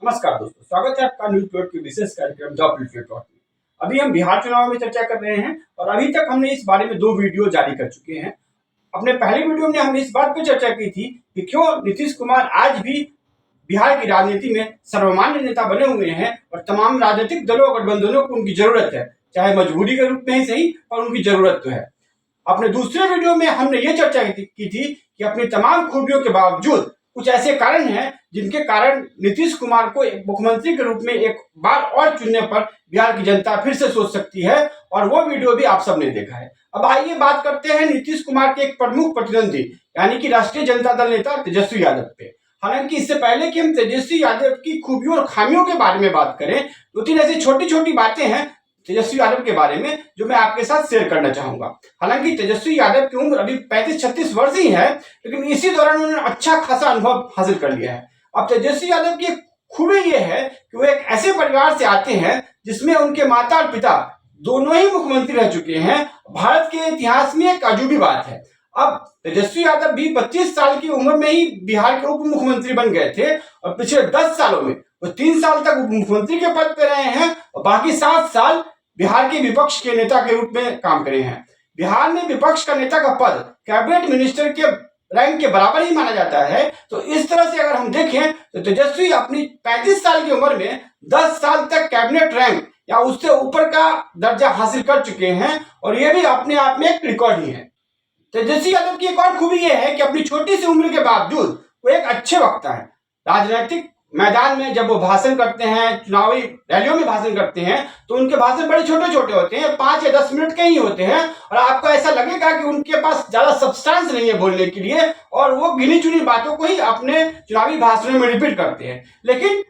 नमस्कार दोस्तों, स्वागत है आपका न्यूज प्लॉट के विशेष कार्यक्रम जॉब प्लॉट में। अभी हम बिहार चुनाव में चर्चा कर रहे हैं और अभी तक हमने इस बारे में 2 वीडियो जारी कर चुके हैं। अपने पहले वीडियो में हमने इस बात पर चर्चा की थी कि क्यों नीतीश कुमार आज भी बिहार की राजनीति में सर्वमान्य नेता बने हुए हैं और तमाम राजनीतिक दलों और गठबंधनों को उनकी जरूरत है, चाहे मजबूरी के रूप में ही सही, पर उनकी जरूरत तो है। अपने दूसरे वीडियो में हमने ये चर्चा की थी कि अपनी तमाम खूबियों के बावजूद कुछ ऐसे कारण हैं जिनके कारण नीतीश कुमार को एक मुख्यमंत्री के रूप में एक बार और चुनने पर बिहार की जनता फिर से सोच सकती है, और वो वीडियो भी आप सबने देखा है। अब आइए बात करते हैं नीतीश कुमार के एक प्रमुख प्रतिद्वंदी यानी कि राष्ट्रीय जनता दल नेता तेजस्वी यादव पे। हालांकि इससे पहले कि हम तेजस्वी यादव की खूबियों और खामियों के बारे में बात करें, 2-3 ऐसी छोटी छोटी बातें हैं तेजस्वी यादव के बारे में जो मैं आपके साथ शेयर करना चाहूंगा। हालांकि तेजस्वी यादव की उम्र अभी 35-36 वर्ष ही है, लेकिन इसी दौरान उन्होंने अच्छा खासा अनुभव हासिल कर लिया है। अब तेजस्वी यादव की खूबी ये है कि वो एक ऐसे परिवार से आते हैं जिसमें उनके माता और पिता दोनों ही मुख्यमंत्री रह चुके हैं। भारत के इतिहास में एक अजूबी बात है। अब तेजस्वी यादव भी 25 साल की उम्र में ही बिहार के उप मुख्यमंत्री बन गए थे और पिछले 10 सालों में वो 3 साल तक उप मुख्यमंत्री के पद पर रहे हैं और बाकी 7 साल बिहार के विपक्ष के नेता के रूप में काम करे हैं। बिहार में विपक्ष का नेता का पद कैबिनेट मिनिस्टर के रैंक के बराबर ही माना जाता है। तो इस तरह से अगर हम देखें तो तेजस्वी अपनी 35 साल की उम्र में 10 साल तक कैबिनेट रैंक या उससे ऊपर का दर्जा हासिल कर चुके हैं, और यह भी अपने आप में एक रिकॉर्ड ही है। तेजस्वी यादव की एक और खूबी यह है कि अपनी छोटी सी उम्र के बावजूद वो एक अच्छे वक्ता है। राजनीतिक मैदान में जब वो भाषण करते हैं, चुनावी रैलियों में भाषण करते हैं, तो उनके भाषण बड़े छोटे छोटे होते हैं, 5 या 10 मिनट के ही होते हैं, और आपको ऐसा लगेगा कि उनके पास ज्यादा सब्सटेंस नहीं है बोलने के लिए, और वो गिनी चुनी बातों को ही अपने चुनावी भाषणों में रिपीट करते हैं। लेकिन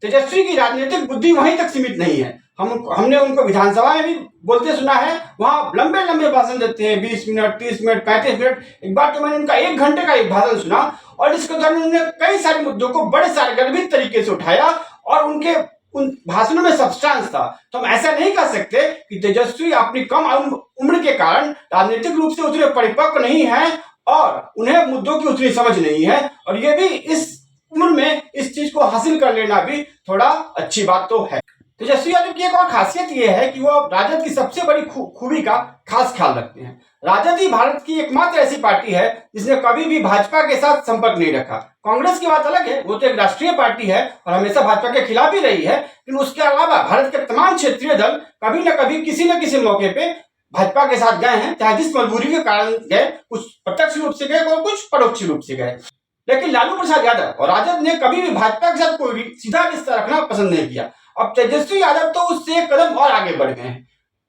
तेजस्वी की राजनीतिक बुद्धि वहीं तक सीमित नहीं है। हमने उनको विधानसभा में भी बोलते सुना है, वहां लंबे लंबे भाषण देते हैं, 20 मिनट, 30 मिनट, 35 मिनट। एक बार तो मैंने उनका 1 घंटे का एक भाषण सुना, और इसके दौरान उन्होंने कई सारे मुद्दों को बड़े सारगर्भित तरीके से उठाया, और उनके उन भाषणों में सब्सटेंस था। तो हम ऐसा नहीं कह सकते कि तेजस्वी अपनी कम उम्र के कारण राजनीतिक रूप से उतने परिपक्व नहीं है और उन्हें मुद्दों की उतनी समझ नहीं है, और ये भी इस उम्र में इस चीज को हासिल कर लेना भी थोड़ा अच्छी बात तो है। तेजस्वी यादव की एक और खासियत यह है कि वो राजद की सबसे बड़ी खूबी का खास ख्याल रखते हैं। राजद ही भारत की एकमात्र ऐसी पार्टी है जिसने कभी भी भाजपा के साथ संपर्क नहीं रखा। कांग्रेस की बात अलग है, वो तो एक राष्ट्रीय पार्टी है और हमेशा भाजपा के खिलाफ ही रही है, लेकिन उसके अलावा भारत के तमाम क्षेत्रीय दल कभी न कभी किसी न किसी मौके पे भाजपा के साथ गए हैं, चाहे जिस मजबूरी के कारण गए, कुछ प्रत्यक्ष रूप से गए और कुछ परोक्ष रूप से गए। लेकिन लालू प्रसाद यादव और राजद ने कभी भी भाजपा के साथ कोई सीधा रिश्ता रखना पसंद नहीं किया। अब तेजस्वी यादव तो उससे एक कदम और आगे बढ़ गए हैं।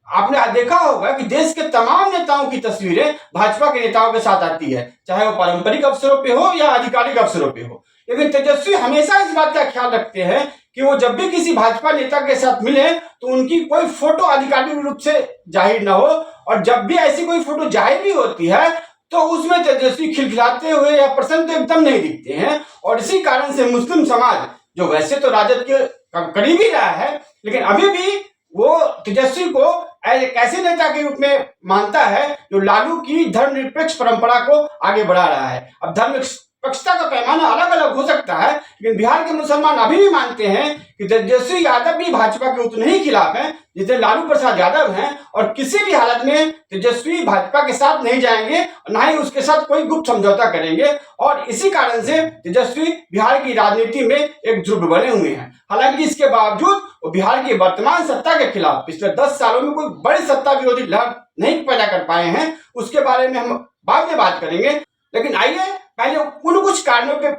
आपने देखा होगा कि देश के तमाम नेताओं की तस्वीरें भाजपा के नेताओं के साथ आती है, चाहे वो पारंपरिक अवसरों पे हो या आधिकारिक अवसरों पे हो। लेकिन तेजस्वी हमेशा इस बात का ख्याल रखते हैं कि वो जब भी किसी भाजपा नेता के साथ मिले तो उनकी कोई फोटो आधिकारिक रूप से जाहिर न हो, और जब भी ऐसी कोई फोटो जाहिर भी होती है तो उसमें तेजस्वी खिलखिलाते हुए या प्रसन्न तो एकदम नहीं दिखते हैं। और इसी कारण से मुस्लिम समाज, जो वैसे तो राजद के करीब ही रहा है, लेकिन अभी भी वो तेजस्वी को एक ऐसे नेता के रूप में मानता है जो लालू की धर्मनिरपेक्ष परंपरा को आगे बढ़ा रहा है। अब धर्मनिरपेक्षता का पैमाना अलग अलग हो सकता है, लेकिन बिहार के मुसलमान अभी भी मानते हैं कि तेजस्वी यादव भी भाजपा के उतने ही खिलाफ हैं जितने लालू प्रसाद यादव हैं, और किसी भी हालत में तेजस्वी भाजपा के साथ नहीं जाएंगे, ना ही उसके साथ कोई गुप्त समझौता करेंगे। और इसी कारण से तेजस्वी बिहार की राजनीति में एक ध्रुव बने हुए हैं। हालांकि इसके बावजूद वो बिहार की वर्तमान सत्ता के खिलाफ पिछले 10 सालों में कोई बड़ी सत्ता विरोधी लहर नहीं पैदा कर पाए हैं, उसके बारे में हम बाद में बात करेंगे। लेकिन आइए पहले उन कुछ कारणों पे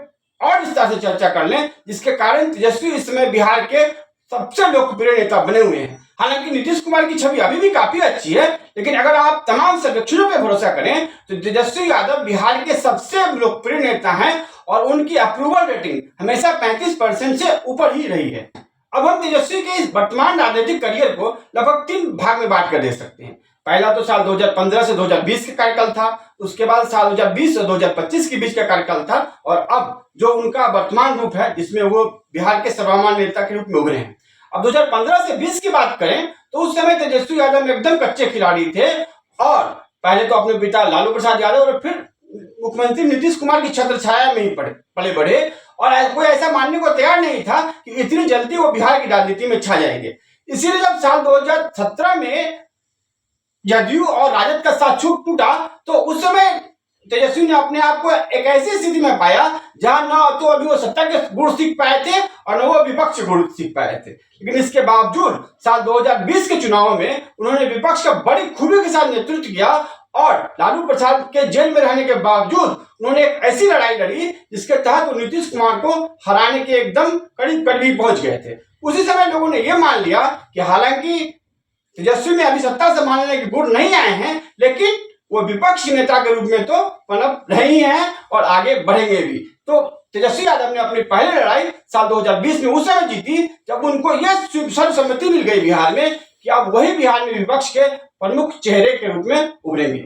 और विस्तार से चर्चा कर लें जिसके कारण तेजस्वी इस समय बिहार के सबसे लोकप्रिय नेता बने हुए हैं। हालांकि नीतीश कुमार की छवि अभी भी काफी अच्छी है, लेकिन अगर आप तमाम सर्वेक्षणों पर भरोसा करें तो तेजस्वी यादव बिहार के सबसे लोकप्रिय नेता हैं, और उनकी अप्रूवल रेटिंग हमेशा 35% से ऊपर ही रही है। अब हम तेजस्वी के इस वर्तमान राजनीतिक करियर को लगभग 3 भाग में बांट कर देख सकते हैं। पहला तो साल 2015 से 2020 का कार्यकाल था, उसके बाद साल 2020 से 2025 के बीच का कार्यकाल था, और अब जो उनका वर्तमान रूप है जिसमें वो बिहार के सर्वमान्य नेता के रूप में उभरे हैं। अब 2015 से 20 की बात करें तो उस समय तेजस्वी यादव एकदम कच्चे खिलाड़ी थे, और पहले तो अपने पिता लालू प्रसाद यादव और फिर मुख्यमंत्री नीतीश कुमार की छत्र छाया में ही पले बढ़े और कोई ऐसा मानने को तैयार नहीं था कि इतनी जल्दी वो बिहार की राजनीति में छा जाएंगे। इसीलिए जब साल 2017 में जदयू और राजद का साथ छूट टूटा तो उस समय तेजस्वी ने अपने आप को एक ऐसी स्थिति में पाया जहां न तो अभी वो सत्ता के गुण सीख पाए थे और न वो विपक्ष के गुण सीख पाए थे। लेकिन इसके बावजूद साल 2020 के चुनाव में उन्होंने विपक्ष का बड़ी खूबी के साथ नेतृत्व किया और लालू प्रसाद के जेल में रहने के बावजूद उन्होंने एक ऐसी लड़ाई लड़ी जिसके तहत वो नीतीश कुमार को हराने के एकदम करीब पहुंच गए थे। उसी समय लोगों ने यह मान लिया कि हालांकि तेजस्वी में अभी सत्ता संभालने के गुण नहीं आए हैं, लेकिन वो विपक्षी नेता के रूप में तो पनप रही हैं और आगे बढ़ेंगे भी। तो तेजस्वी यादव ने अपनी पहली लड़ाई साल 2020 में उस समय जीती जब उनको यह सर्वसम्मति मिल गई बिहार में कि अब वही बिहार में विपक्ष के प्रमुख चेहरे के रूप में उभरेंगे।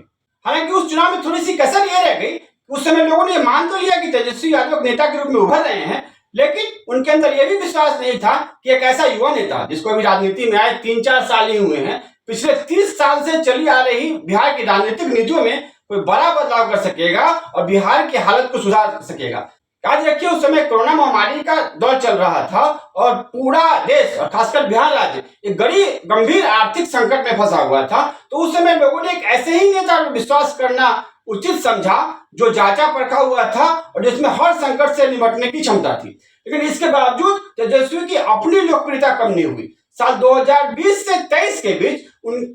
हालांकि उस चुनाव में थोड़ी सी कसर यह रह गई, उस समय लोगों ने मान तो लिया कि तेजस्वी यादव नेता के रूप में उभर रहे हैं, लेकिन उनके अंदर यह भी विश्वास नहीं था कि एक ऐसा युवा नेता जिसको अभी राजनीति में आए 3-4 साल ही हुए हैं, पिछले 30 साल से चली आ रही बिहार की राजनीतिक नीतियों में कोई बड़ा बदलाव कर सकेगा और बिहार की हालत को सुधार सकेगा। याद रखिए उस समय कोरोना महामारी का दौर चल रहा था और पूरा देश और खासकर बिहार राज्य एक बड़ी गंभीर आर्थिक संकट में फंसा हुआ था। तो उस समय लोगों ने एक ऐसे ही नेता पर विश्वास करना उचित समझा जो जांचा परखा हुआ था और जिसमें हर संकट से निपटने की क्षमता थी। लेकिन इसके बावजूद तेजस्वी की अपनी लोकप्रियता कम नहीं हुई। साल 2020 से 23 के बीच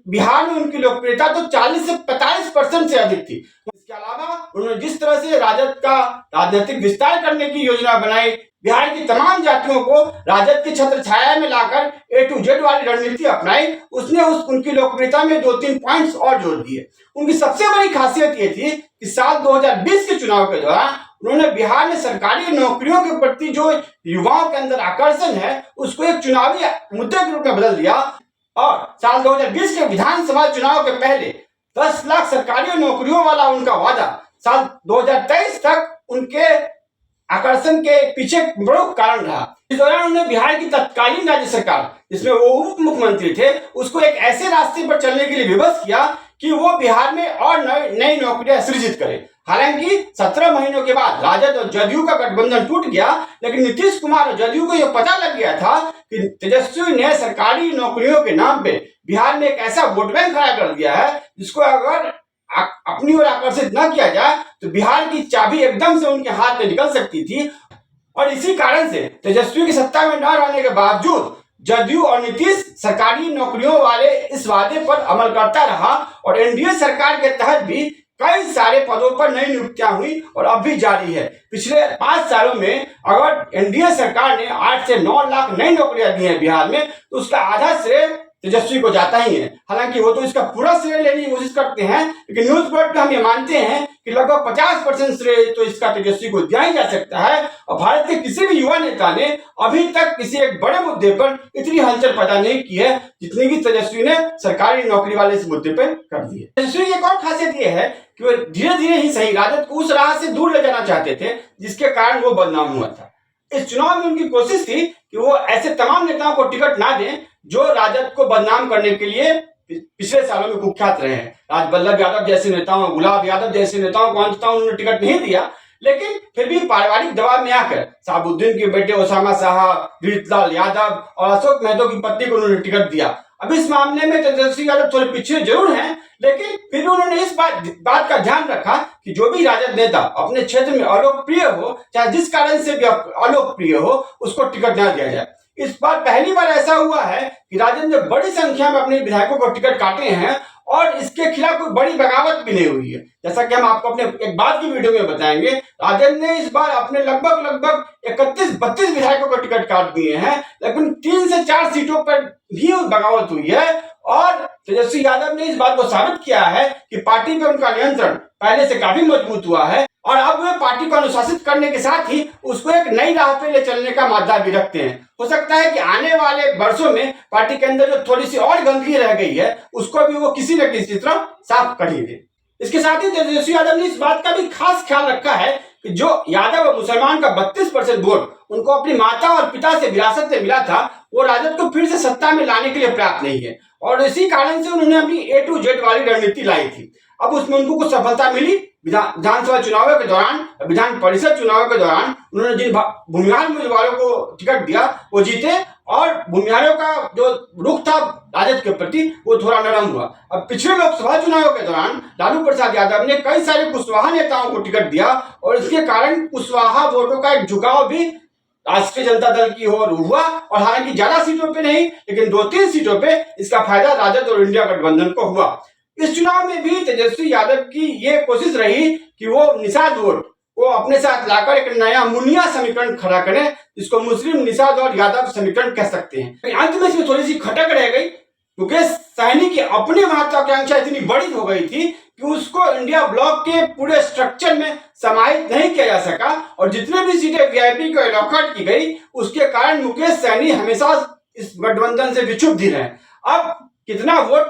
बिहार में उनकी लोकप्रियता तो 40 से 45% से अधिक थी। इसके अलावा उन्होंने जिस तरह से राजद का राजनीतिक विस्तार करने की योजना बनाई, बिहार की तमाम जातियों को राजद की छत्र छाया में लाकर A to Z वाली रणनीति अपनाई, उसने उनकी लोकप्रियता में 2-3 पॉइंट्स और जोड़ दिए। उनकी सबसे बड़ी खासियत ये थी कि साल 2020 के चुनाव के दौरान उन्होंने बिहार में सरकारी नौकरियों के प्रति जो युवाओं के अंदर आकर्षण है उसको एक चुनावी मुद्दे के रूप में बदल दिया और साल 2020 के विधानसभा चुनाव के पहले 10 लाख सरकारी नौकरियों वाला उनका वादा साल 2023 तक उनके आकर्षण के पीछे प्रमुख कारण रहा। इस दौरान उन्होंने बिहार की तत्कालीन राज्य सरकार जिसमें वो उप मुख्यमंत्री थे उसको एक ऐसे रास्ते पर चलने के लिए विवश किया कि वो बिहार में और नई नौकरियां सृजित करे। हालांकि 17 महीनों के बाद राजद और जदयू का गठबंधन टूट गया, लेकिन नीतीश कुमार और जदयू को यह पता लग गया था कि तेजस्वी ने सरकारी नौकरियों के नाम पे बिहार में एक ऐसा वोट बैंक खड़ा कर दिया है जिसको अगर अपनी ओर आकर्षित न किया जाए तो बिहार की चाबी एकदम से उनके हाथ में निकल सकती थी। और इसी कारण से तेजस्वी की सत्ता में न रहने के बावजूद जदयू और नीतीश सरकारी नौकरियों वाले इस वादे पर अमल करता रहा और एनडीए सरकार के तहत भी कई सारे पदों पर नई नियुक्तियां हुई और अब भी जारी है। पिछले 5 सालों में अगर एनडीए सरकार ने 8 से 9 लाख नई नौकरियां दी हैं बिहार में तो उसका आधा श्रेय तेजस्वी को जाता ही है। हालांकि वो तो इसका पूरा श्रेय लेने की कोशिश करते हैं, लेकिन न्यूज पेपर में हम ये मानते हैं कि लगभग 50% श्रेय तो इसका तेजस्वी को दिया ही जा सकता है। और भारत के किसी भी युवा नेता ने अभी तक किसी एक बड़े मुद्दे पर इतनी हलचल पैदा नहीं की है जितनी कि तेजस्वी ने सरकारी नौकरी वाले इस मुद्दे पर कर दी है। तेजस्वी की एक और खासियत ये है कि वो धीरे धीरे ही सही राजद को उस राह से दूर ले जाना चाहते थे जिसके कारण वो बदनाम हुआ था। इस चुनाव में उनकी कोशिश थी कि वो ऐसे तमाम नेताओं को टिकट ना दें जो राजद को बदनाम करने के लिए पिछले सालों में कुख्यात रहे हैं। राजबल्लभ यादव जैसे नेताओं, गुलाब यादव जैसे नेताओं को अंततः उन्होंने टिकट नहीं दिया, लेकिन फिर भी पारिवारिक दबाव में आकर साहबुद्दीन के बेटे ओसामा शाह, रीतलाल यादव और अशोक महतो की पत्नी को उन्होंने टिकट दिया। अब इस मामले में तेजस्वी यादव थोड़े पीछे जरूर हैं, लेकिन फिर भी उन्होंने इस बात का ध्यान रखा कि जो भी राजद नेता अपने क्षेत्र में अलोकप्रिय हो, चाहे जिस कारण से भी अलोकप्रिय हो, उसको टिकट न दिया जाए। इस बार पहली बार ऐसा हुआ है कि राजद ने बड़ी संख्या में अपने विधायकों को टिकट काटे हैं और इसके खिलाफ कोई बड़ी बगावत भी नहीं हुई है। जैसा कि हम आपको अपने एक बाद की वीडियो में बताएंगे, राजद ने इस बार अपने लगभग 31-32 विधायकों को टिकट काट दिए हैं, लेकिन 3 से 4 सीटों पर भी बगावत हुई है। और तेजस्वी यादव ने इस बात को साबित किया है कि पार्टी पे उनका नियंत्रण पहले से काफी मजबूत हुआ है और अब वे पार्टी को अनुशासित करने के साथ ही उसको एक नई राह पे ले चलने का मादा भी रखते हैं। हो सकता है कि आने वाले वर्षों में पार्टी के अंदर जो थोड़ी सी और गंदगी रह गई है उसको भी वो किसी न किसी तरह साफ कर ही दे। इसके साथ ही तेजस्वी यादव ने इस बात का भी खास ख्याल रखा है कि जो यादव और मुसलमान का 32% वोट उनको अपनी माता और पिता से विरासत में मिला था वो राजद को फिर से सत्ता में लाने के लिए पर्याप्त नहीं है और इसी कारण से उन्होंने अपनी A to Z वाली रणनीति लाई थी। अब उसमें उनको कुछ सफलता मिली, विधानसभा चुनावों के दौरान, विधान परिषद चुनावों के दौरान उन्होंने जिन भूमिहार उम्मीदवारों को टिकट दिया वो जीते, और भूमिहारों का जो रुख था राजद के प्रति वो थोड़ा नरम हुआ। अब पिछले लोकसभा चुनावों के दौरान लालू प्रसाद यादव ने कई सारे कुशवाहा नेताओं को टिकट दिया, और इसके कारण कुशवाहा वोटों का एक झुकाव भी राष्ट्रीय जनता दल की ओर हुआ, और हालांकि ज्यादा सीटों पे नहीं, लेकिन 2-3 सीटों पे इसका फायदा राजद और इंडिया गठबंधन को हुआ। इस चुनाव में भी तेजस्वी यादव की ये कोशिश रही कि वो निषाद वोट को अपने साथ लाकर एक नया मुनिया समीकरण खड़ा करें, जिसको मुस्लिम निषाद और यादव समीकरण कह सकते हैं। अंत में इसमें थोड़ी सी खटक रह गई, क्योंकि सहनी की अपनी महत्वाकांक्षा इतनी बड़ी हो गई थी कि उसको इंडिया ब्लॉक के पूरे स्ट्रक्चर में समाहित नहीं किया जा सका, और जितने भी सीटें वीआईपी को अलॉट की गई उसके कारण मुकेश सहनी हमेशा इस गठबंधन से विक्षुब्ध रहे। अब कितना वोट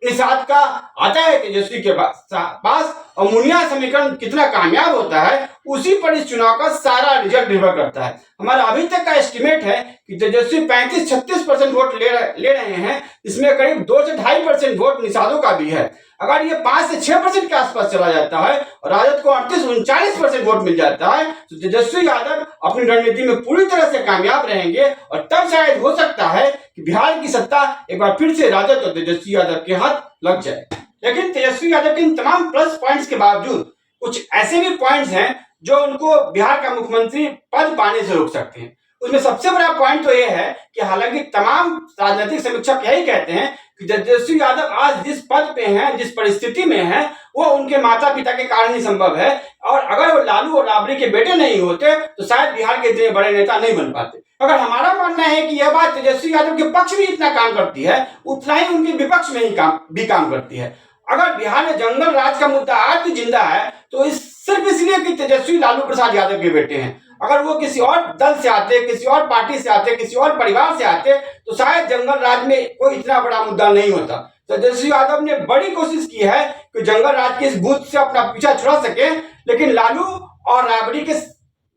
निषाद का आता है तेजस्वी के पास और मुनिया समीकरण कितना कामयाब होता है, उसी पर इस चुनाव का सारा रिजल्ट निर्भर करता है। हमारा अभी तक का एस्टिमेट है कि तेजस्वी 35-36% वोट ले रहे हैं, इसमें करीब 2 से 2.5% वोट निषादों का भी है। अगर ये 5 से 6% के आसपास चला जाता है और राजद को 38-39% वोट मिल जाता है, तो तेजस्वी यादव अपनी रणनीति में पूरी तरह से कामयाब रहेंगे, और तब शायद हो सकता है कि बिहार की सत्ता एक बार फिर से राजद और तेजस्वी यादव के हाथ लग जाए। लेकिन तेजस्वी यादव के इन तमाम प्लस पॉइंट्स के बावजूद कुछ ऐसे भी पॉइंट्स हैं जो उनको बिहार का मुख्यमंत्री पद पाने से रोक सकते हैं। उसमें सबसे बड़ा पॉइंट तो यह है कि हालांकि तमाम राजनीतिक समीक्षक यही कहते हैं कि तेजस्वी यादव आज जिस पद पे हैं, जिस परिस्थिति में हैं, वो उनके माता पिता के कारण ही संभव है, और अगर वो लालू और राबड़ी के बेटे नहीं होते तो शायद बिहार के इतने बड़े नेता नहीं बन पाते। अगर हमारा मानना है कि यह बात तेजस्वी यादव के पक्ष में इतना काम करती है, उतना ही उनके विपक्ष में ही काम करती है। अगर बिहार में जंगल राज का मुद्दा आज भी जिंदा है तो सिर्फ इसलिए कि तेजस्वी लालू प्रसाद यादव के बेटे हैं। अगर वो किसी और दल से आते, किसी और पार्टी से आते, किसी और परिवार से आते, तो शायद जंगल राज में कोई इतना बड़ा मुद्दा नहीं होता। तेजस्वी यादव ने बड़ी कोशिश की है कि जंगल राज के इस बूथ से अपना पीछा छुड़ा सके, लेकिन लालू और राबड़ी के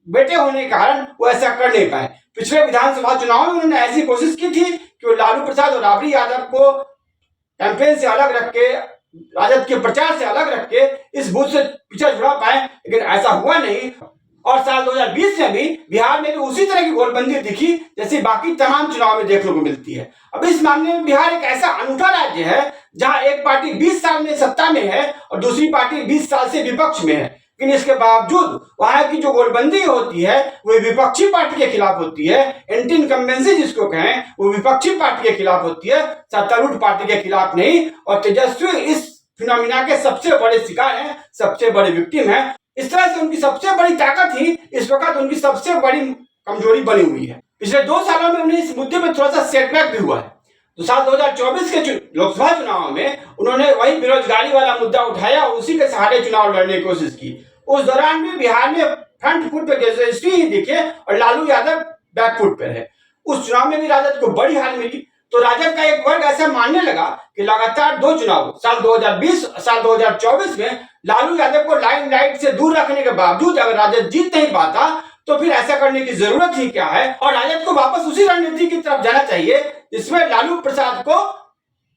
बेटे होने के कारण वो ऐसा कर नहीं पाए। पिछले विधानसभा चुनाव में उन्होंने ऐसी कोशिश की थी कि वो लालू प्रसाद और राबड़ी यादव को कैंपेन से अलग रख के, राजद के प्रचार से अलग रख के इस बूथ से पीछा छुड़ा पाए, लेकिन ऐसा हुआ नहीं। और साल 2020 में भी बिहार में भी उसी तरह की गोलबंदी दिखी जैसे बाकी तमाम चुनाव में देखने को मिलती है। अब इस मामले में बिहार एक ऐसा अनूठा राज्य है जहां एक पार्टी 20 साल में सत्ता में है और दूसरी पार्टी 20 साल से विपक्ष में है, लेकिन इसके बावजूद वहां की जो गोलबंदी होती है वो विपक्षी पार्टी के खिलाफ होती है। एंटी इनकम्बेंसी जिसको कहें, वो विपक्षी पार्टी के खिलाफ होती है, सत्तारूढ़ पार्टी के खिलाफ नहीं। और तेजस्वी इस फिनोमिना के सबसे बड़े शिकार हैं, सबसे बड़े विक्टिम हैं। इस तरह से उनकी सबसे बड़ी ताकत ही इस वक्त उनकी सबसे बड़ी कमजोरी बनी हुई है। पिछले 2 सालों में उन्हें इस मुद्दे पर थोड़ा सा सेटबैक भी हुआ है। तो साल 2024 के लोकसभा चुनाव में उन्होंने वही बेरोजगारी वाला मुद्दा उठाया, उसी के सहारे चुनाव लड़ने की कोशिश की। उस दौरान भी बिहार में फ्रंट फुट पे तेजस्वी ही दिखे और लालू यादव बैक फुट पे रहे। उस चुनाव में भी राजद को बड़ी हार मिली, तो राजद का एक वर्ग ऐसा मानने लगा कि लगातार 2 चुनाव, साल 2020 साल 2024 में लालू यादव को लाइमलाइट से दूर रखने के बावजूद अगर राजद जीत नहीं पाता तो फिर ऐसा करने की जरूरत ही क्या है, और राजद को वापस उसी रणनीति की तरफ जाना चाहिए जिसमें लालू प्रसाद को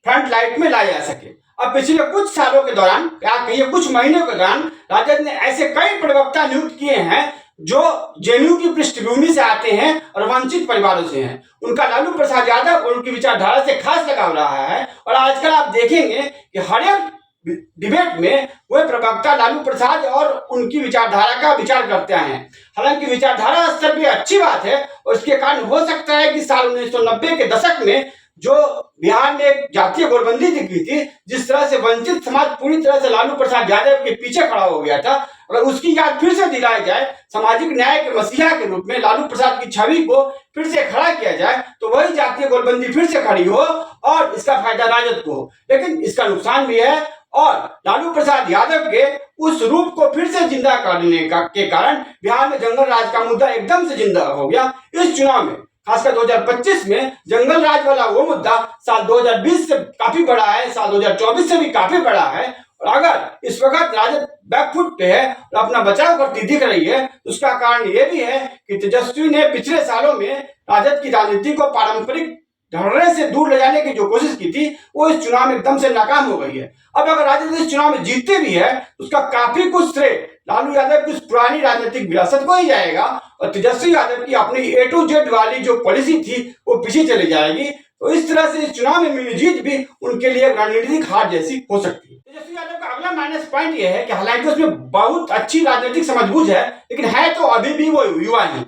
फ्रंट लाइट में लाया जा सके। अब पिछले कुछ सालों के दौरान, या कहिए कुछ महीनों के दौरान, राजद ने ऐसे कई प्रवक्ता नियुक्त किए हैं जो जेएनयू की पृष्ठभूमि से आते हैं और वंचित परिवारों से हैं। उनका लालू प्रसाद यादव और उनकी विचारधारा से खास लगाव रहा है, और आजकल आप देखेंगे कि हर एक डिबेट में वह प्रवक्ता लालू प्रसाद और उनकी विचारधारा का विचार करते हैं। हालांकि विचारधारा स्तर पर अच्छी बात है, और इसके कारण हो सकता है कि साल 1990 के दशक में जो बिहार में एक जातीय गोलबंदी दिखी थी, जिस तरह से वंचित समाज पूरी तरह से लालू प्रसाद यादव के पीछे खड़ा हो गया था, अगर उसकी याद फिर से दिलाई जाए, सामाजिक न्याय के मसीहा के रूप में लालू प्रसाद की छवि को फिर से खड़ा किया जाए, तो वही जातीय गोलबंदी फिर से खड़ी हो और इसका फायदा राजद को हो। लेकिन इसका नुकसान भी है, और लालू प्रसाद यादव के उस रूप को फिर से जिंदा करने के कारण बिहार में जंगल राज का मुद्दा एकदम से जिंदा हो गया। इस चुनाव में खासकर 2025 में जंगल राज वाला वो मुद्दा साल 2020 से काफी बड़ा है, साल 2024 से भी काफी बड़ा है। और अगर इस वक्त राजद बैकफुट पे है और अपना बचाव करती दिख रही है, तो उसका कारण ये भी है कि तेजस्वी ने पिछले सालों में राजद की राजनीति को पारंपरिक धरने से दूर ले जाने की जो कोशिश की थी वो इस चुनाव में एकदम से नाकाम हो गई है। अब अगर राजद इस चुनाव में जीतते भी है तो उसका काफी कुछ श्रेय लालू यादव की उस पुरानी राजनीतिक विरासत को ही जाएगा और तेजस्वी यादव की अपनी A to Z वाली जो पॉलिसी थी वो पीछे चली जाएगी। तो इस तरह से इस चुनाव में मिली जीत भी उनके लिए रणनीतिक हार जैसी हो सकती है। तेजस्वी यादव का अगला माइनस पॉइंट यह है कि हालांकि उसमें बहुत अच्छी राजनीतिक समझबूझ है, लेकिन है तो अभी भी वो युवा ही।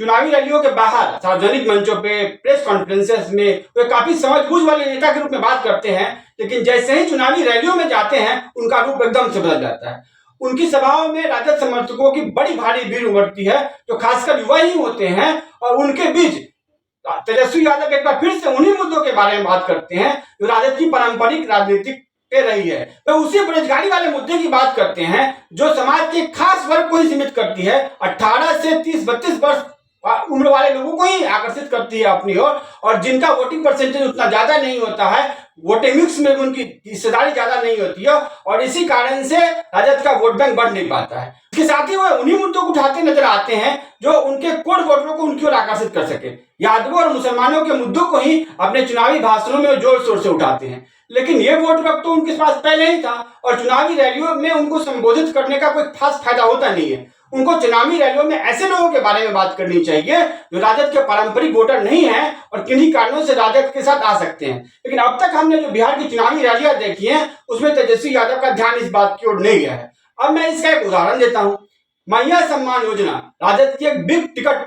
चुनावी रैलियों के बाहर सार्वजनिक मंचों पे प्रेस कॉन्फ्रेंसेस में वे काफी समझबूझ वाले नेता के रूप में बात करते हैं, लेकिन जैसे ही चुनावी रैलियों में जाते हैं उनका रूप एकदम से बदल जाता है। उनकी सभाओं में राजद समर्थकों की बड़ी भारी भीड़ उमड़ती है जो खासकर युवा ही होते हैं और उनके बीच तेजस्वी यादव एक बार फिर से उन्हीं मुद्दों के बारे में बात करते हैं जो राजद की पारंपरिक राजनीतिक पे रही है। वे उसी बेरोजगारी वाले मुद्दे की बात करते हैं जो समाज के खास वर्ग को ही सीमित करती है। 18 से 30-32 वर्ष उम्र वाले लोगों को ही आकर्षित करती है अपनी ओर, और जिनका वोटिंग परसेंटेज उतना ज्यादा नहीं होता है, वोटिंग मिक्स में उनकी हिस्सेदारी ज्यादा नहीं होती है और इसी कारण से राजद का वोट बैंक बढ़ नहीं पाता है। इसके साथ ही वह उन्हीं मुद्दों को उठाते नजर आते हैं जो उनके कोर वोटरों को उनकी ओर आकर्षित कर सके। यादवों और मुसलमानों के मुद्दों को ही अपने चुनावी भाषणों में जोर शोर से उठाते हैं, लेकिन ये वोट बैंक तो उनके पास पहले ही था और चुनावी रैलियों में उनको संबोधित करने का कोई खास फायदा होता नहीं है। उनको चुनावी रैलियों में ऐसे लोगों के बारे में बात करनी चाहिए जो राजद के पारंपरिक वोटर नहीं है और किन्हीं कारणों से राजद के साथ आ सकते हैं। लेकिन अब तक हमने जो बिहार की चुनावी रैलियां देखी हैं उसमें तेजस्वी यादव का ध्यान इस बात की ओर नहीं गया है। अब मैं इसका एक उदाहरण देता हूं। मैया सम्मान योजना राजद की एक बिग टिकट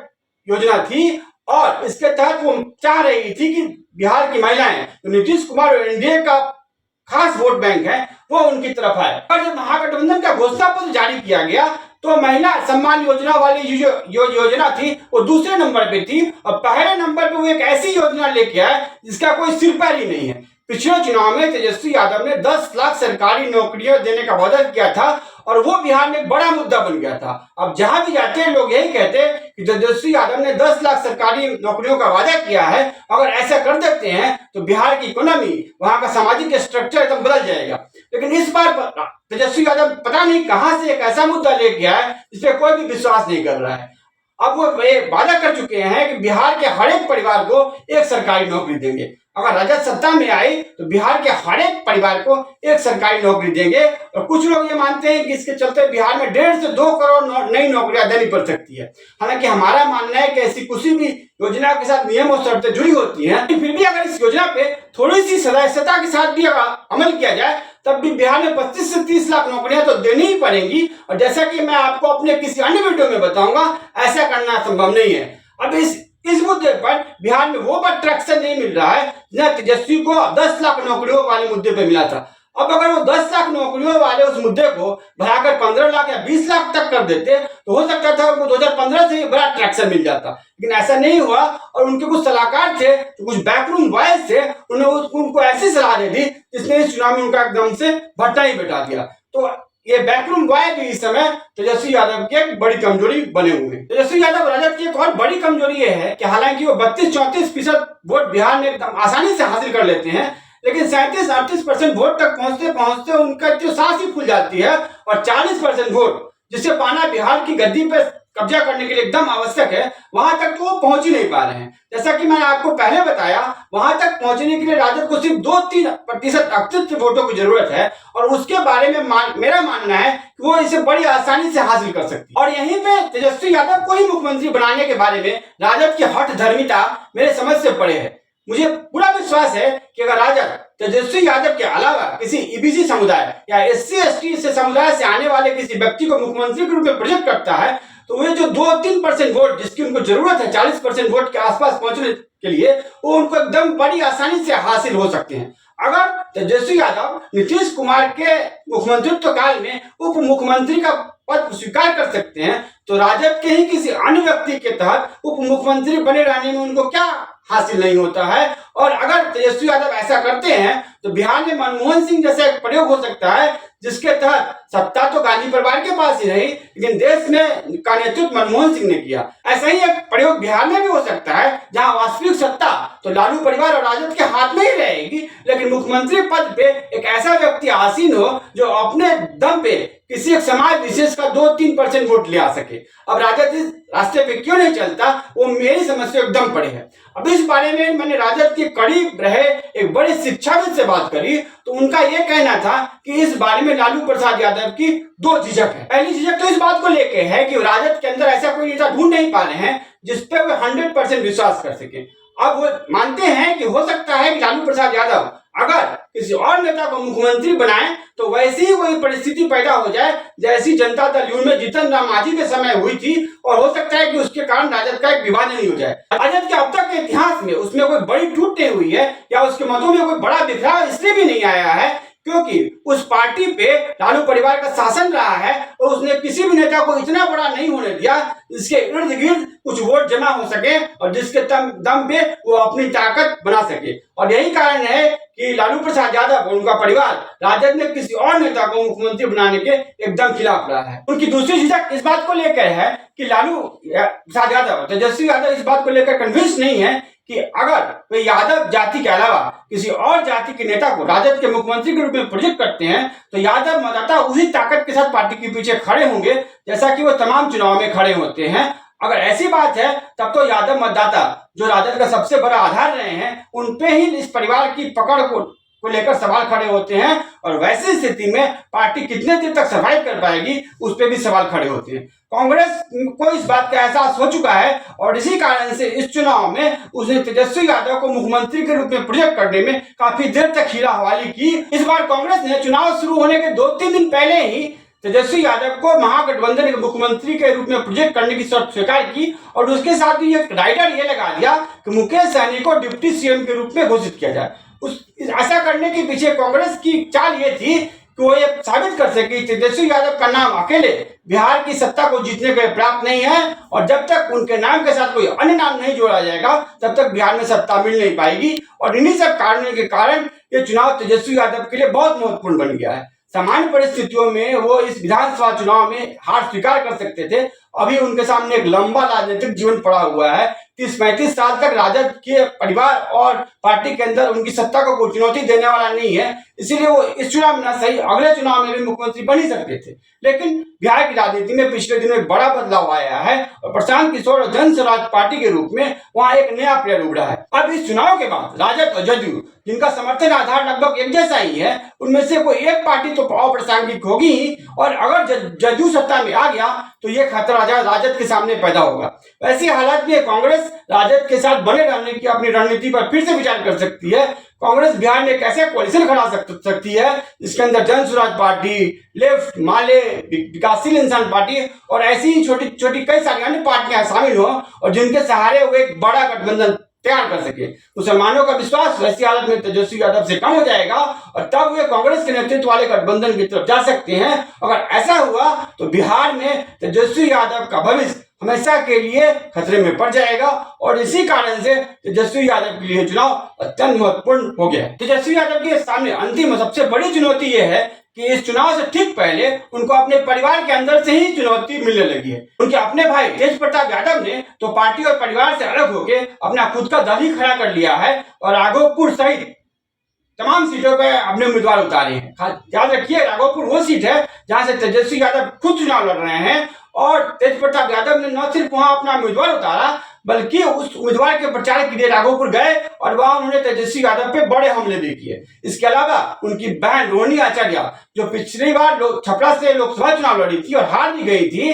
योजना थी और इसके तहत वो चाह रही थी कि बिहार की महिलाएं जो नीतीश कुमार और एनडीए का खास वोट बैंक है वो उनकी तरफ आए। और जब महागठबंधन का घोषणा पत्र जारी किया गया तो महिला सम्मान योजना वाली जो योजना थी वो दूसरे नंबर पे थी और पहले नंबर पे वो एक ऐसी योजना लेके आए जिसका कोई सिर पैर ही नहीं है। पिछले चुनाव में तेजस्वी यादव ने 10 लाख सरकारी नौकरियां देने का वादा किया था और वो बिहार में एक बड़ा मुद्दा बन गया था। अब जहां भी जाते हैं लोग यही कहते हैं कि तेजस्वी यादव ने 10 लाख सरकारी नौकरियों का वादा किया है, अगर ऐसा कर देते हैं तो बिहार की इकोनॉमी, वहां का सामाजिक स्ट्रक्चर एकदम बदल जाएगा। लेकिन इस बार तेजस्वी यादव पता नहीं कहां से एक ऐसा मुद्दा लेके आया है जिसपे कोई भी विश्वास नहीं कर रहा है। अब वो वादा कर चुके हैं कि बिहार के हर एक परिवार को एक सरकारी नौकरी देंगे। अगर राजद सत्ता में आई तो बिहार के हर एक परिवार को एक सरकारी नौकरी देंगे और कुछ लोग ये मानते हैं कि इसके चलते बिहार में 1.5 से 2 करोड़ नई नौकरियां देनी पड़ सकती है। हालांकि हमारा मानना है कि ऐसी किसी भी योजना के साथ नियम और शर्तें जुड़ी होती हैं, फिर भी अगर इस योजना पे थोड़ी सी सदस्यता के साथ भी अमल किया जाए तब भी बिहार में 25 से 30 लाख नौकरियां तो देनी ही पड़ेंगी। और जैसा कि मैं आपको अपने किसी अन्य वीडियो में बताऊंगा, ऐसा करना संभव नहीं है। अब इस मुद्दे पर बिहार में वो ट्रैक्शन नहीं मिल रहा है जितना तेजस्वी को 10 लाख नौकरियों वाले मुद्दे पे मिला था। अब अगर वो 10 लाख नौकरियों वाले उस मुद्दे को बढ़ाकर 15 लाख या 20 लाख तक कर देते तो हो सकता था उनको 2015 से ही बड़ा ट्रैक्शन मिल जाता, लेकिन ऐसा नहीं हुआ। और उनके कुछ सलाहकार थे, कुछ बैकरूम बॉयज थे, उन्होंने उनको ऐसी सलाह दे दी जिसने इस चुनाव में उनका एकदम से भट्टा ही बैठा दिया। तो ये बैकरूम बॉय भी इस समय तेजस्वी यादव की एक बड़ी कमजोरी बने हुए हैं। तेजस्वी यादव राजद की एक और बड़ी कमजोरी ये है कि हालांकि वो 32-34% वोट बिहार में एकदम आसानी से हासिल कर लेते हैं, लेकिन 37-38% वोट तक पहुंचते पहुंचते उनका जो सांस ही फूल जाती है और 40% वोट जिसे पाना बिहार की गद्दी पे कब्जा करने के लिए एकदम आवश्यक है, वहां तक तो वो पहुंच ही नहीं पा रहे हैं। जैसा कि मैंने आपको पहले बताया, वहां तक पहुंचने के लिए राजद को सिर्फ 2-3% अतिरिक्त वोटों की जरूरत है और उसके बारे में मेरा मानना है कि वो इसे बड़ी आसानी से हासिल कर सकती है। और यहीं पे तेजस्वी यादव को ही मुख्यमंत्री बनाने के बारे में राजद की हठ धर्मिता मेरे समझ से परे है। मुझे पूरा विश्वास है कि अगर राजद तेजस्वी यादव के अलावा किसी ईबीसी समुदाय या SC/ST से समुदाय से आने वाले किसी व्यक्ति को मुख्यमंत्री के रूप में प्रोजेक्ट करता है तो वे जो 2-3% वोट जिसकी उनको जरूरत है 40% वोट के आसपास पहुंचने के लिए, वो उनको एकदम बड़ी आसानी से हासिल हो सकते हैं। अगर तेजस्वी यादव नीतीश कुमार के मुख्यमंत्रित्व काल में उप मुख्यमंत्री का पद स्वीकार कर सकते हैं तो राजद के ही किसी अन्य व्यक्ति के तहत उप मुख्यमंत्री बने रहने में उनको क्या हासिल नहीं होता है। और अगर तेजस्वी यादव ऐसा करते हैं तो बिहार में मनमोहन सिंह जैसा एक प्रयोग हो सकता है जिसके तहत सत्ता तो गांधी परिवार के पास ही रही लेकिन देश में का नेतृत्व मनमोहन सिंह ने किया। ऐसा ही एक प्रयोग बिहार में भी हो सकता है जहां वास्तविक सत्ता तो लालू परिवार और राजद के हाथ में ही रहेगी, लेकिन मुख्यमंत्री पद पे एक ऐसा व्यक्ति आसीन हो जो अपने दम पे किसी एक समाज विशेष का 2-3% वोट ले आ सके। अब राजद इस रास्ते पे क्यों नहीं चलता, वो मेरी समझ से एकदम पड़े है। अब इस बारे में मैंने राजद के करीब रहे एक बड़े शिक्षाविद से बात करी, तो उनका ये कहना था कि इस बारे में लालू प्रसाद यादव की दो झिझक है। पहली झिझक तो इस बात को लेके है कि राजद के अंदर ऐसा कोई नेता ढूंढ नहीं पा रहे हैं जिसपे वो 100% विश्वास कर सके। अब वो मानते हैं कि हो सकता है कि लालू प्रसाद यादव अगर किसी और नेता को मुख्यमंत्री बनाए तो वैसी ही कोई परिस्थिति पैदा हो जाए जैसी जनता दल यू में जीतन राम मांझी के समय हुई थी, और हो सकता है कि उसके कारण राजद का एक विभाजन ही हो जाए। राजद के अब तक के इतिहास में उसमें कोई बड़ी टूट नहीं हुई है या उसके मतों में कोई बड़ा बिखराव इसलिए भी नहीं आया है क्योंकि उस पार्टी पे लालू परिवार का शासन रहा है और उसने किसी भी नेता को इतना बड़ा नहीं होने दिया जिसके इर्द गिर्द कुछ वोट जमा हो सके और जिसके दम पे वो अपनी ताकत बना सके। और यही कारण है कि लालू प्रसाद यादव और उनका परिवार राजद ने किसी और नेता को मुख्यमंत्री बनाने के एकदम खिलाफ रहा है। उनकी दूसरी झिझक इस बात को लेकर है कि लालू प्रसाद यादव, तेजस्वी यादव इस बात को लेकर कन्विंस नहीं है कि अगर वे यादव जाति के अलावा किसी और जाति के नेता को राजद के मुख्यमंत्री के रूप में प्रोजेक्ट करते हैं तो यादव मतदाता उसी ताकत के साथ पार्टी के पीछे खड़े होंगे जैसा कि वो तमाम चुनाव में खड़े होते हैं। अगर ऐसी बात है तब तो यादव मतदाता जो राजद का सबसे बड़ा आधार रहे हैं उन पे ही इस परिवार की पकड़ को लेकर सवाल खड़े होते हैं, और वैसी स्थिति में पार्टी कितने दिन तक सर्वाइव कर पाएगी उस पर भी सवाल खड़े होते हैं। कांग्रेस को इस बात का एहसास हो चुका है और इसी कारण से इस चुनाव में उसने तेजस्वी यादव को मुख्यमंत्री के रूप में प्रोजेक्ट करने में काफी देर तक हीरा हवाली की। इस बार कांग्रेस ने चुनाव शुरू होने के 2-3 दिन पहले ही तेजस्वी यादव को महागठबंधन के मुख्यमंत्री के रूप में प्रोजेक्ट करने की शर्त स्वीकार की और उसके साथ ही एक राइडर ये लगा दिया कि मुकेश सहनी को डिप्टी सीएम के रूप में घोषित किया जाए। ऐसा करने के पीछे कांग्रेस की चाल ये थी कि वो ये साबित कर सके तेजस्वी यादव का नाम अकेले बिहार की सत्ता को जीतने के प्राप्त नहीं है, और जब तक उनके नाम के साथ कोई अन्य नाम नहीं जोड़ा जाएगा तब तक बिहार में सत्ता मिल नहीं पाएगी। और इन्हीं सब कारणों के कारण ये चुनाव तेजस्वी यादव के लिए बहुत महत्वपूर्ण बन गया है। सामान्य परिस्थितियों में वो इस विधानसभा चुनाव में हार स्वीकार कर सकते थे। अभी उनके सामने एक लंबा राजनीतिक जीवन पड़ा हुआ है। 30-35 साल तक राजद के परिवार और पार्टी के अंदर उनकी सत्ता को कोई चुनौती देने वाला नहीं है, इसीलिए वो इस चुनाव में ना सही अगले चुनाव में भी मुख्यमंत्री बन ही सकते थे। लेकिन बिहार की राजनीति में पिछले दिनों एक बड़ा बदलाव आया है और प्रशांत किशोर और जन स्वराज पार्टी के रूप में वहां एक नया प्लेयर उभरा है। अब इस चुनाव के बाद राजद और जदयू जिनका समर्थन आधार लगभग एक जैसा ही है, उनमें से कोई एक पार्टी तो अप्रासंगिक होगी ही, और अगर जदयू सत्ता में आ गया तो ये खतरा राजद के सामने पैदा होगा। वैसी हालत में कांग्रेस राजद के साथ बने रहने की अपनी रणनीति पर फिर से विचार कर सकती है। कांग्रेस बिहार में एक ऐसे कोalition खड़ा सकती है जिसके अंदर जन स्वराज पार्टी, लेफ्ट, माले, विकासशील इंसान पार्टी और ऐसी ही छोटी छोटी कई सारी अन्य पार्टियां शामिल हो और जिनके सहारे वो एक बड़ा गठबंधन तैयार कर सके। मुसलमानों का विश्वास वैसी हालत में तेजस्वी यादव से कम हो जाएगा और तब वे कांग्रेस के नेतृत्व वाले गठबंधन की तरफ जा सकते हैं। अगर ऐसा हुआ तो बिहार में तेजस्वी यादव का भविष्य हमेशा के लिए खतरे में पड़ जाएगा, और इसी कारण से तेजस्वी यादव के लिए चुनाव अत्यंत महत्वपूर्ण हो गया। तेजस्वी यादव के सामने अंतिम और सबसे बड़ी चुनौती यह है कि इस चुनाव से ठीक पहले उनको अपने परिवार के अंदर से ही चुनौती मिलने लगी है। उनके अपने भाई तेज प्रताप यादव ने तो पार्टी और परिवार से अलग होकर अपना खुद का दल ही खड़ा कर लिया है और राघोपुर सहित तमाम सीटों पे अपने उम्मीदवार उतारे हैं। याद रखिए, राघोपुर वो सीट है जहां से तेजस्वी यादव खुद चुनाव लड़ रहे हैं, और तेज प्रताप यादव ने न सिर्फ वहां अपना उम्मीदवार उतारा बल्कि उस उम्मीदवार के प्रचार के लिए राघोपुर गए और वहां उन्होंने तेजस्वी यादव पे बड़े हमले भी किए। इसके अलावा उनकी बहन रोहिणी आचार्य जो पिछली बार छपरा से लोकसभा चुनाव लड़ी थी और हार भी गई थी,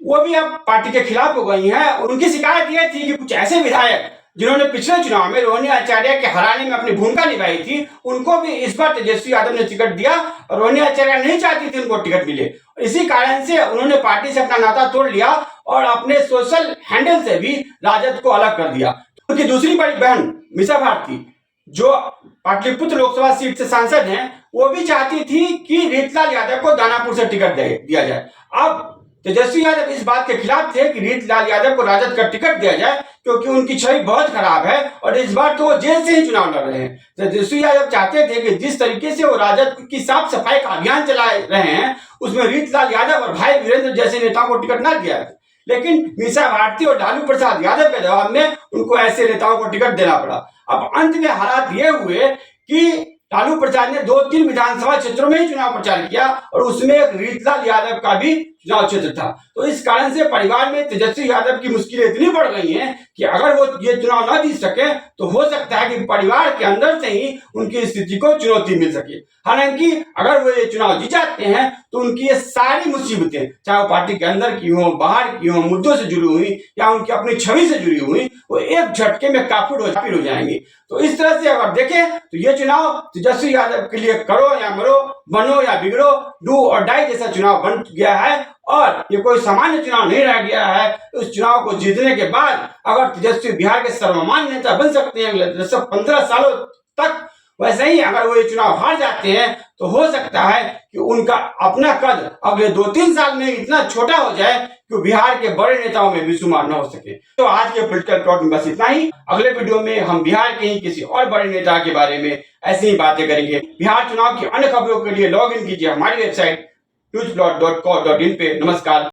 वो भी अब पार्टी के खिलाफ हो गई हैं। उनकी शिकायत यह थी कि कुछ ऐसे विधायक जिन्होंने पिछले चुनाव में रोहिणी आचार्य के हराने में अपनी भूमिका निभाई थी, उनको भी इस बार तेजस्वी यादव ने टिकट दिया और रोहिणी आचार्य नहीं चाहती थी उनको टिकट मिले। इसी कारण से उन्होंने पार्टी से अपना नाता तोड़ लिया और अपने सोशल हैंडल से भी राजद को अलग कर दिया। उनकी दूसरी बड़ी बहन मीसा भारती जो पाटलिपुत्र लोकसभा सीट से सांसद हैं, वो भी चाहती थी कि रीतलाल यादव को दानापुर से टिकट दिया जाए। अब तेजस्वी यादव इस बात के खिलाफ थे कि रीतलाल यादव को राजद का टिकट दिया जाए क्योंकि उनकी छवि बहुत खराब है और इस बार तो वो जेल से ही चुनाव लड़ रहे हैं। तेजस्वी यादव चाहते थे कि जिस तरीके से वो राजद की साफ सफाई का अभियान चला रहे हैं उसमें रीतलाल यादव और भाई वीरेंद्र जैसे नेताओं को टिकट न दिया जाए। लेकिन मीसा भारती और लालू प्रसाद यादव के जवाब में उनको ऐसे नेताओं को टिकट देना पड़ा। अब अंत में हालात ये हुए कि लालू प्रसाद ने 2-3 विधानसभा क्षेत्रों में ही चुनाव प्रचार किया और उसमें एक रीतलाल यादव का भी चुनाव क्षेत्र था। तो इस कारण से परिवार में तेजस्वी यादव की मुश्किलें इतनी बढ़ गई हैं कि अगर वो ये चुनाव न जीत सके तो हो सकता है कि परिवार के अंदर से ही उनकी स्थिति को चुनौती मिल सके। हालांकि अगर वो ये चुनाव जीत जाते हैं तो उनकी ये सारी मुसीबतें, चाहे वो पार्टी के अंदर की हो, बाहर की हो, मुद्दों से जुड़ी हुई या उनकी अपनी छवि से जुड़ी हुई, वो एक झटके में काफिर हो जाएंगी। तो इस तरह से अगर देखें तो ये चुनाव तेजस्वी यादव के लिए करो या मरो, बनो या बिगड़ो, डू और डाई जैसा चुनाव बन गया है और ये कोई सामान्य चुनाव नहीं रह गया है। उस चुनाव को जीतने के बाद अगर तेजस्वी बिहार के सर्वमान्य नेता बन सकते हैं अगले 15 सालों तक, वैसे ही अगर वो ये चुनाव हार जाते हैं तो हो सकता है कि उनका अपना कद अगले 2-3 साल में इतना छोटा हो जाए कि बिहार के बड़े नेताओं में भी शुमार न हो सके। तो आज के पॉलिटिकल टॉक में बस इतना ही। अगले वीडियो में हम बिहार के ही किसी और बड़े नेता के बारे में ऐसी ही बातें करेंगे। बिहार चुनाव की अन्य खबरों के लिए लॉग इन कीजिए हमारी वेबसाइट newsplot.co.in पे। नमस्कार।